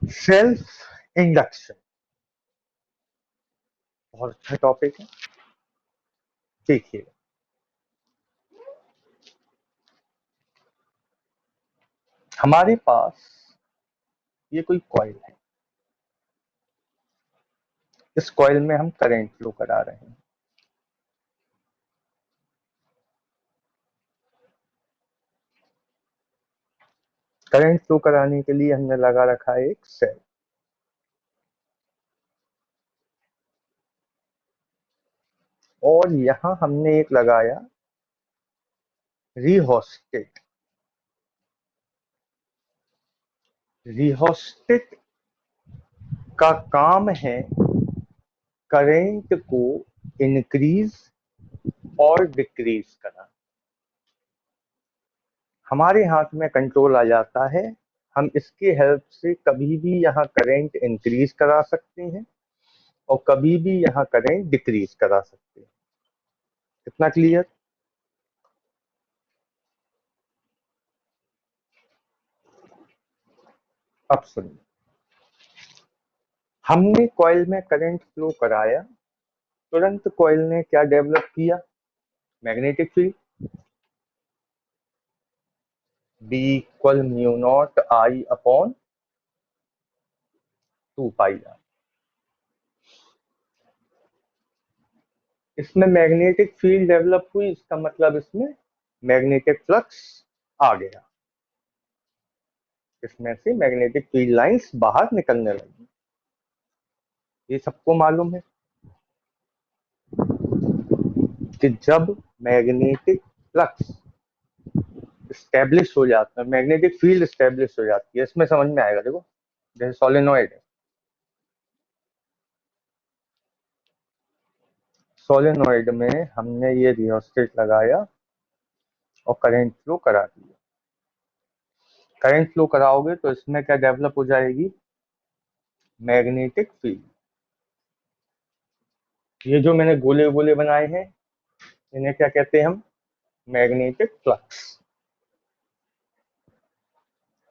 Self induction बहुत अच्छा topic है। देखिए, हमारे पास ये कोई कॉइल है। इस कॉइल में हम करंट फ्लो करा रहे हैं। करंट फ्लो कराने के लिए हमने लगा रखा है एक सेल। और यहां हमने एक लगाया रिहोस्टेट। रिहोस्टेट का काम है करंट को इंक्रीज और डिक्रीज करना। हमारे हाथ में कंट्रोल आ जाता है। हम इसकी हेल्प से कभी भी यहाँ करंट इंक्रीज करा सकते हैं और कभी भी यहाँ करंट डिक्रीज करा सकते हैं। कितना क्लियर? अब सुनिए, हमने कॉइल में करंट फ्लो कराया, तुरंत कॉइल ने क्या डेवलप किया? Magnetic field. B equal mu not I upon 2 pi R. इसमें मैग्नेटिक फील्ड डेवलप हुई, इसका मतलब इसमें मैग्नेटिक फ्लक्स आ गया। इसमें से मैग्नेटिक फील्ड लाइंस बाहर निकलने लगी। ये सबको मालूम है कि जब मैग्नेटिक फ्लक्स स्टेब्लिश हो जाता है, मैग्नेटिक फील्ड स्टेब्लिश हो जाती है, इसमें समझ में आएगा। देखो, जैसे सोलेनोइड है। सोलेनोइड में हमने ये रियोस्टेट लगाया और करंट फ्लो करा दिया। करंट फ्लो कराओगे तो इसमें क्या डेवलप हो जाएगी? Magnetic field. ये जो मैंने गोले गोले बनाए हैं, इन्हें क्या कहते हैं हम? Magnetic flux.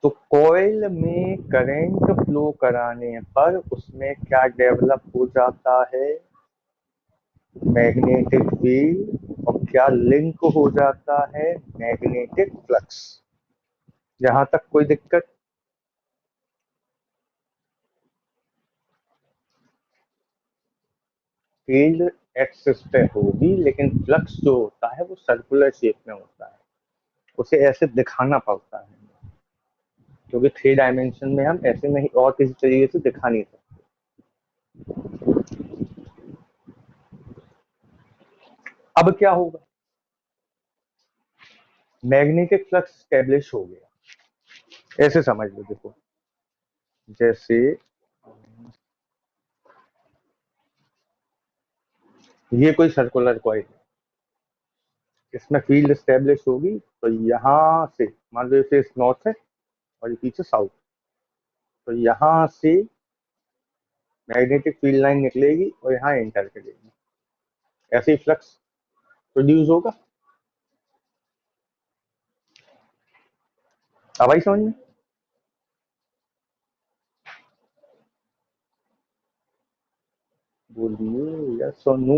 तो कॉइल में करंट फ्लो कराने पर उसमें क्या डेवलप हो जाता है? Magnetic field. और क्या लिंक हो जाता है? Magnetic flux. यहां तक कोई दिक्कत? फील्ड एक्सिस पे होगी, लेकिन फ्लक्स जो होता है वो सर्कुलर शेप में होता है। उसे ऐसे दिखाना पड़ता है, क्योंकि 3 डायमेंशन में हम ऐसे नहीं और किसी तरीके से दिखा नहीं सकते। अब क्या होगा? मैग्नेटिक फ्लक्स स्टेब्लिश हो गया, ऐसे समझ लो। देखो, जैसे ये कोई सर्कुलर कॉइल है, इसमें फील्ड स्टेब्लिश होगी तो यहां से, मान लो ये नॉर्थ है और ये पीछे साउथ, तो यहां से मैग्नेटिक फील्ड लाइन निकलेगी और यहाँ एंटर करेगी। ऐसे ही फ्लक्स प्रोड्यूस होगा। अब आई समझ में? बोलिए यस और नो।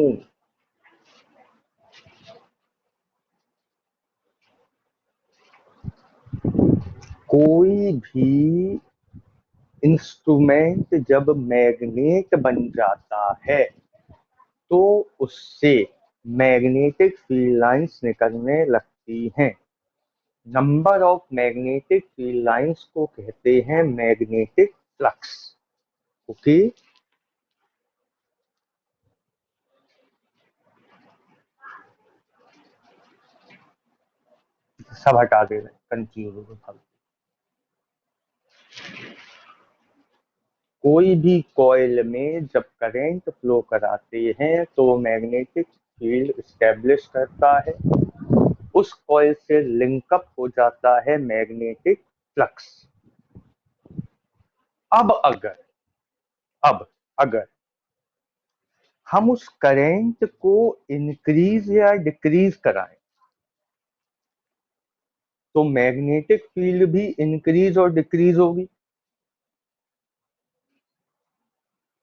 कोई भी इंस्ट्रूमेंट जब मैग्नेट बन जाता है तो उससे मैग्नेटिक फील्ड लाइंस निकलने लगती हैं। Number of magnetic field lines को कहते हैं मैग्नेटिक फ्लक्स। ओके, सब हटा दे रहे, कंफ्यूज हो गए। कोई भी कॉइल में जब करंट फ्लो कराते हैं तो मैग्नेटिक फील्ड स्टेब्लिश करता है, उस कॉइल से लिंकअप हो जाता है मैग्नेटिक फ्लक्स। अब अगर अब अगर हम उस करंट को इंक्रीज या डिक्रीज कराएं तो मैग्नेटिक फील्ड भी इंक्रीज और डिक्रीज होगी।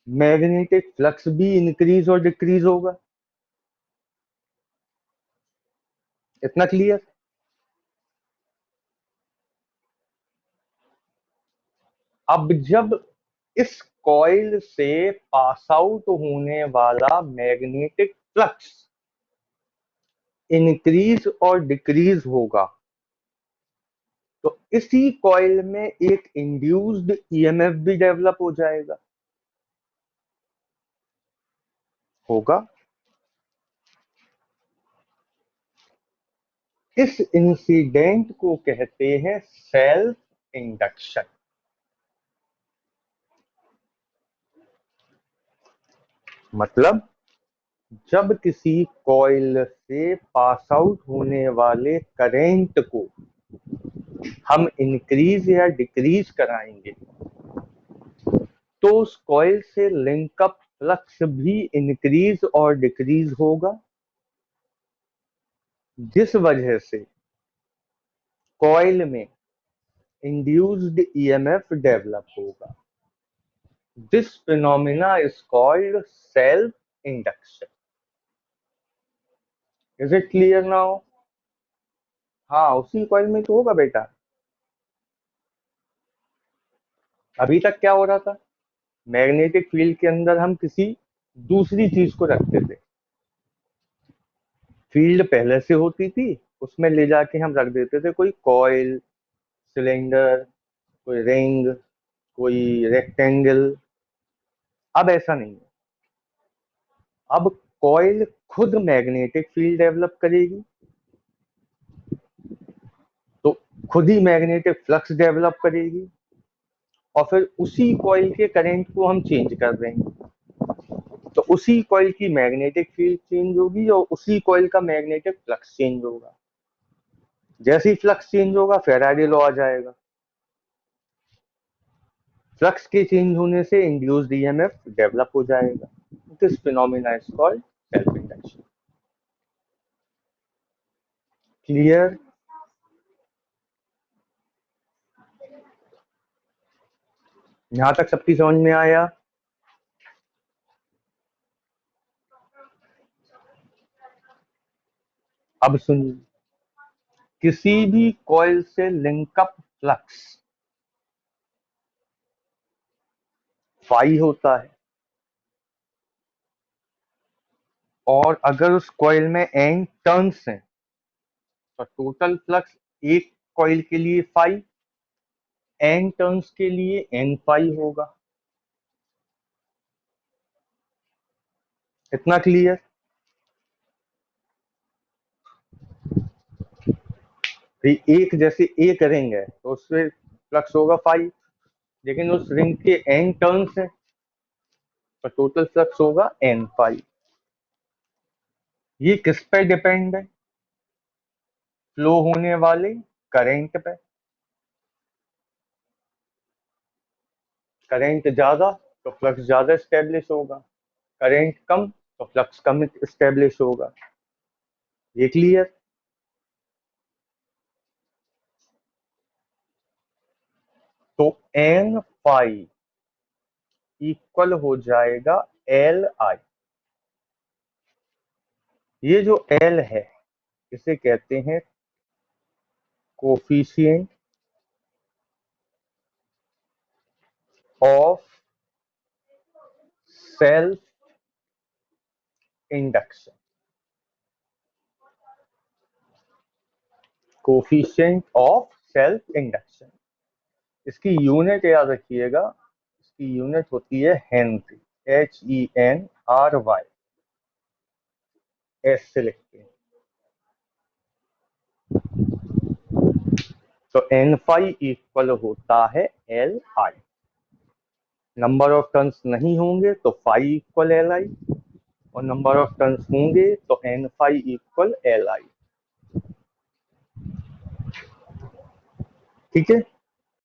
मैग्नेटिक फ्लक्स भी इंक्रीज और डिक्रीज होगा। इतना क्लियर? अब जब इस कॉइल से पास आउट होने वाला मैग्नेटिक फ्लक्स इंक्रीज और डिक्रीज होगा, तो इसी कॉइल में एक इंड्यूस्ड ईएमएफ भी डेवलप हो जाएगा। होगा। इस इंसिडेंट को कहते हैं सेल्फ इंडक्शन। मतलब जब किसी कॉइल से पास आउट होने वाले करंट को हम इंक्रीज या डिक्रीज कराएंगे, तो उस कॉइल से लिंकअप फ्लक्स भी इंक्रीज और डिक्रीज होगा, जिस वजह से कॉइल में इंड्यूस्ड ईएमएफ डेवलप होगा। This phenomena is called self induction. Is it clear now? हाँ, उसी कॉइल में तो होगा बेटा। अभी तक क्या हो रहा था? मैग्नेटिक फील्ड के अंदर हम किसी दूसरी चीज को रखते थे। फील्ड पहले से होती थी, उसमें ले जाके हम रख देते थे कोई कॉइल, सिलेंडर, कोई रिंग, कोई रेक्टेंगल। अब ऐसा नहीं है। अब कॉइल खुद मैग्नेटिक फील्ड डेवलप करेगी, तो खुद ही मैग्नेटिक फ्लक्स डेवलप करेगी, और फिर उसी कॉइल के करंट को हम चेंज कर देंगे, तो उसी कॉइल की मैग्नेटिक फील्ड चेंज होगी और उसी कॉइल का मैग्नेटिक फ्लक्स चेंज होगा। जैसे ही फ्लक्स चेंज होगा, फैराडे लॉ आ जाएगा। फ्लक्स के चेंज होने से इंड्यूस्ड ईएमएफ डेवलप हो जाएगा। This phenomena is called self induction. Clear? यहां तक सबकी समझ में आया? अब सुनिए, किसी भी कॉइल से लिंकअप फ्लक्स फाई होता है, और अगर उस कॉइल में एन टर्न्स हैं, तो टोटल फ्लक्स एक कॉइल के लिए फाई, एन टर्न्स के लिए एन फाई होगा। इतना क्लियर? एक जैसे एक रिंग है तो उससे फ्लक्स होगा फाई, लेकिन उस रिंग के एन टर्न्स हैं, तो टोटल फ्लक्स होगा एन फाई। ये किस पे डिपेंड है? फ्लो होने वाले करंट पे। करंट ज्यादा तो फ्लक्स ज्यादा स्टेब्लिश होगा, करंट कम तो फ्लक्स कम स्टेब्लिश होगा। ये क्लियर? तो एन फाई इक्वल हो जाएगा एल आई। ये जो एल है, इसे कहते हैं coefficient of self induction. Coefficient of self induction, इसकी यूनिट याद रखिएगा। इसकी यूनिट होती है हेनरी, HENRY, एस से लिखते हैं। तो एन फाई इक्वल होता है L I. Number of turns नहीं होंगे तो फाई इक्वल एल आई, और नंबर ऑफ टर्न्स होंगे तो N phi equal L I. ठीक है?